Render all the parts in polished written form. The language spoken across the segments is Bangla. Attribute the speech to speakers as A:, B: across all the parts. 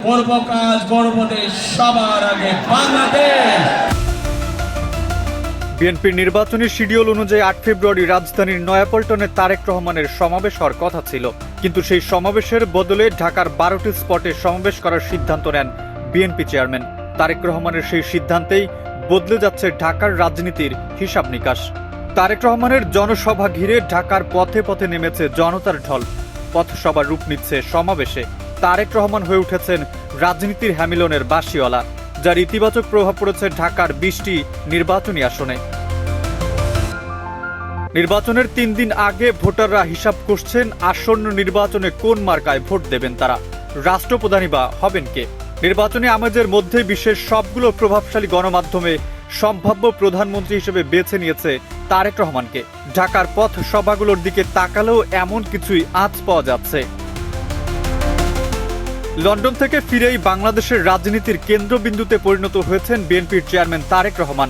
A: করব কাজ গর্ব দেশ সবার আগে বাংলাদেশ।
B: বিএনপির নির্বাচনী শিডিউল অনুযায়ী ৮ ফেব্রুয়ারি রাজধানীর নয়াপল্টনে তারেক রহমানের সমাবেশ হওয়ার কথা ছিল, কিন্তু সেই সমাবেশের বদলে ঢাকার ১২টি স্পটে সমাবেশ করার সিদ্ধান্ত নেন বিএনপি চেয়ারম্যান। তারেক রহমানের সেই সিদ্ধান্তেই বদলে যাচ্ছে ঢাকার রাজনীতির হিসাব নিকাশ। তারেক রহমানের জনসভা ঘিরে ঢাকার পথে পথে নেমেছে জনতার ঢল। পথসভার রূপ নিচ্ছে সমাবেশে। তারেক রহমান হয়ে উঠেছেন রাজনীতির হ্যামিলনের বাঁশিওয়ালা, যার ইতিবাচক প্রভাব পড়েছে ঢাকার ২০টি নির্বাচনী আসনে। নির্বাচনের ৩ দিন আগে ভোটাররা হিসাব করছেন আসন্ন নির্বাচনে কোন মার্কায় ভোট দেবেন তারা, রাষ্ট্রপ্রধানই বা হবেন কে। নির্বাচনী আমেজের মধ্যে বিশ্বের সবগুলো প্রভাবশালী গণমাধ্যমে সম্ভাব্য প্রধানমন্ত্রী হিসেবে বেছে নিয়েছে তারেক রহমানকে। ঢাকার পথ সভাগুলোর দিকে তাকালেও এমন কিছুই আঁচ পাওয়া যাচ্ছে। লন্ডন থেকে ফিরেই বাংলাদেশের রাজনীতির কেন্দ্রবিন্দুতে পরিণত হয়েছেন বিএনপির চেয়ারম্যান তারেক রহমান।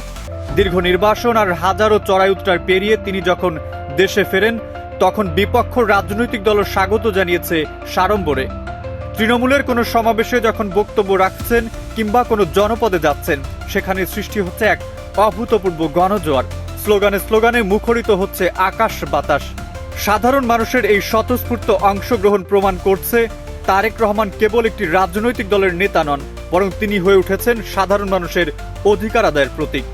B: দীর্ঘ নির্বাসন আর হাজারো চড়াই উতরাই পেরিয়ে তিনি যখন দেশে ফেরেন, তখন বিপক্ষ রাজনৈতিক দল স্বাগত জানিয়েছে সাড়ম্বরে। তৃণমূলের কোনো সমাবেশে যখন বক্তব্য রাখছেন কিংবা কোনো জনপদে যাচ্ছেন, সেখানে সৃষ্টি হচ্ছে এক অভূতপূর্ব গণজোয়ার। স্লোগানে স্লোগানে মুখরিত হচ্ছে আকাশ বাতাস। সাধারণ মানুষের এই স্বতঃস্ফূর্ত অংশগ্রহণ প্রমাণ করছে তারেক রহমান কেবল একটি রাজনৈতিক দলের নেতা নন, বরং তিনি হয়ে উঠেছেন সাধারণ মানুষের অধিকার আদায়ের প্রতীক।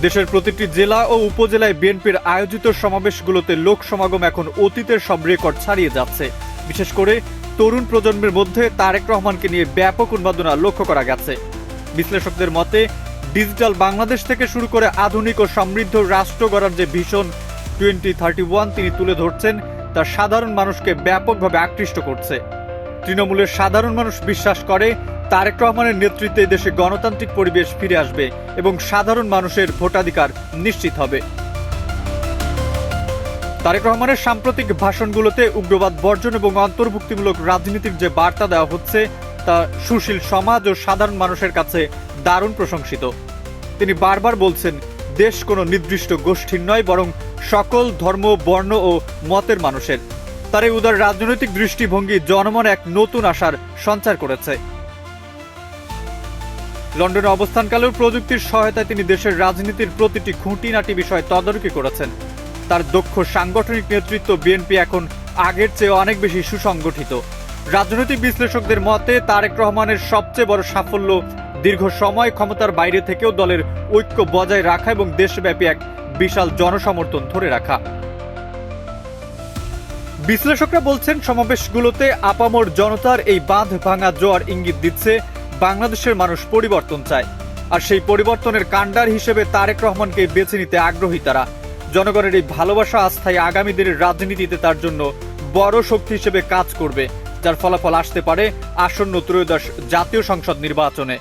B: দেশের প্রতিটি জেলা ও উপজেলায় বিএনপির আয়োজিত সমাবেশগুলোতে লোক সমাগম এখন অতীতের সব রেকর্ড ছাড়িয়ে যাচ্ছে। বিশেষ করে তরুণ প্রজন্মের মধ্যে তারেক রহমানকে নিয়ে ব্যাপক উন্মাদনা লক্ষ্য করা গেছে। বিশ্লেষকদের মতে ডিজিটাল বাংলাদেশ থেকে শুরু করে আধুনিক ও সমৃদ্ধ রাষ্ট্র গড়ার যে ভিশন 2031 তিনি তুলে ধরছেন, তা সাধারণ মানুষকে ব্যাপকভাবে আকৃষ্ট করছে। তৃণমূলের সাধারণ মানুষ বিশ্বাস করে তারেক রহমানের নেতৃত্বে দেশে গণতান্ত্রিক পরিবেশ ফিরে আসবে এবং সাধারণ মানুষের ভোটাধিকার নিশ্চিত হবে। তারেক রহমানের সাম্প্রতিক ভাষণগুলোতে উগ্রবাদ বর্জন এবং অন্তর্ভুক্তিমূলক রাজনীতির যে বার্তা দেওয়া হচ্ছে, তা সুশীল সমাজ ও সাধারণ মানুষের কাছে দারুণ প্রশংসিত। তিনি বারবার বলছেন, দেশ কোনো নির্দিষ্ট গোষ্ঠীর নয়, বরং সকল ধর্ম, বর্ণ ও মতের মানুষের। তার এই উদার রাজনৈতিক দৃষ্টিভঙ্গি জনমনে এক নতুন আশার সঞ্চার করেছে। লন্ডনে অবস্থানকালেও প্রযুক্তির সহায়তায় তিনি দেশের রাজনীতির প্রতিটি খুঁটিনাটি বিষয় তদারকি করেছেন। তার দক্ষ সাংগঠনিক নেতৃত্ব বিএনপি এখন আগের চেয়ে অনেক বেশি সুসংগঠিত। রাজনৈতিক বিশ্লেষকদের মতে তারেক রহমানের সবচেয়ে বড় সাফল্য দীর্ঘ সময় ক্ষমতার বাইরে থেকেও দলের ঐক্য বজায় রাখা এবং দেশব্যাপী এক বিশাল জনসমর্থন ধরে রাখা। বিশ্লেষকরা বলছেন, সমাবেশগুলোতে আপামর জনতার এই বাঁধ ভাঙা জোয়ার ইঙ্গিত দিচ্ছে বাংলাদেশের মানুষ পরিবর্তন চায়, আর সেই পরিবর্তনের কাণ্ডার হিসেবে তারেক রহমানকে বেছে নিতে আগ্রহী তারা। জনগণের এই ভালোবাসা আস্থায় আগামী দিনের রাজনীতিতে তার জন্য বড় শক্তি হিসেবে কাজ করবে, যার ফলাফল আসতে পারে আসন্ন ত্রয়োদশ জাতীয় সংসদ নির্বাচনে।